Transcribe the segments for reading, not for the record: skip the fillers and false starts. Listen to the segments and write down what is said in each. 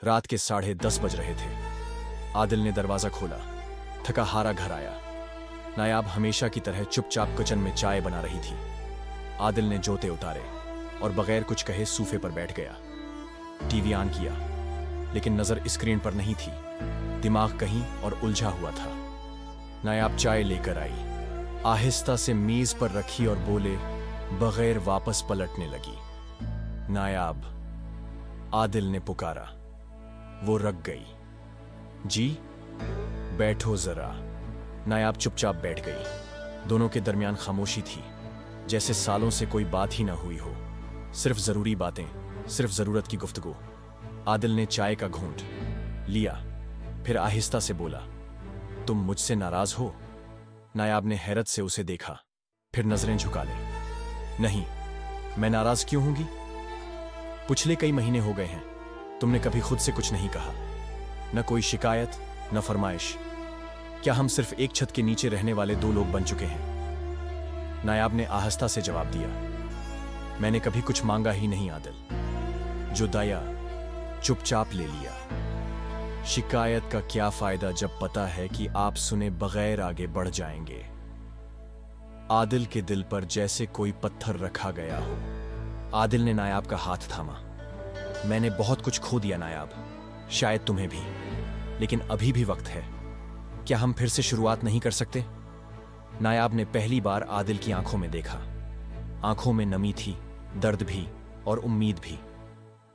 रात के 10:30 बज रहे थे। आदिल ने दरवाजा खोला, थका हारा घर आया। नायाब हमेशा की तरह चुपचाप किचन में चाय बना रही थी। आदिल ने जूते उतारे और बगैर कुछ कहे सोफे पर बैठ गया। टीवी ऑन किया, लेकिन नजर स्क्रीन पर नहीं थी। दिमाग कहीं और उलझा हुआ था। नायाब चाय लेकर आई, आहिस्ता से मेज पर रखी और बोले बगैर वापस पलटने लगी, नायाब। आदिल ने पुकारा। वो रख गई। जी, बैठो जरा। नायाब चुपचाप बैठ गई। दोनों के दरमियान खामोशी थी, जैसे सालों से कोई बात ही ना हुई हो। सिर्फ जरूरी बातें, सिर्फ जरूरत की गुफ्तगू। आदिल ने चाय का घूंट लिया, फिर आहिस्ता से बोला, तुम मुझसे नाराज हो? नायाब ने हैरत से उसे देखा, फिर नजरें झुका ली। नहीं, मैं नाराज क्यों होंगी? पिछले कई महीने हो गए हैं, तुमने कभी खुद से कुछ नहीं कहा, न कोई शिकायत, न फरमाइश। क्या हम सिर्फ एक छत के नीचे रहने वाले दो लोग बन चुके हैं? नायाब ने आहिस्ता से जवाब दिया, मैंने कभी कुछ मांगा ही नहीं आदिल। जो दाया चुपचाप ले लिया। शिकायत का क्या फायदा जब पता है कि आप सुने बगैर आगे बढ़ जाएंगे। आदिल के दिल पर जैसे कोई पत्थर रखा गया हो। आदिल ने नायाब का हाथ थामा। मैंने बहुत कुछ खो दिया नायाब, शायद तुम्हें भी, लेकिन अभी भी वक्त है। क्या हम फिर से शुरुआत नहीं कर सकते? नायाब ने पहली बार आदिल की आंखों में देखा। आंखों में नमी थी, दर्द भी और उम्मीद भी।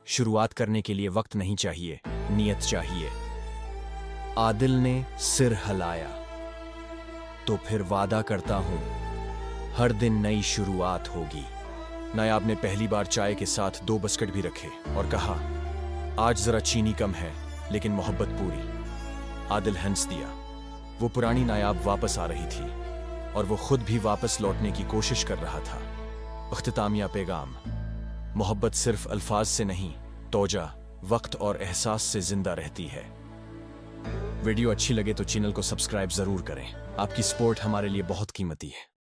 शुरुआत करने के लिए वक्त नहीं चाहिए, नियत चाहिए। आदिल ने सिर हिलाया। तो फिर वादा करता हूं, हर दिन नई शुरुआत होगी। नायाब ने पहली बार चाय के साथ 2 बिस्किट भी रखे और कहा, आज जरा चीनी कम है, लेकिन मोहब्बत पूरी। आदिल हंस दिया। वो पुरानी नायाब वापस आ रही थी और वो खुद भी वापस लौटने की कोशिश कर रहा था। इख्तितामिया पैगाम, मोहब्बत सिर्फ अल्फाज से नहीं, तौजा, वक्त और एहसास से जिंदा रहती है। वीडियो अच्छी लगे तो चैनल को सब्सक्राइब जरूर करें। आपकी सपोर्ट हमारे लिए बहुत कीमती है।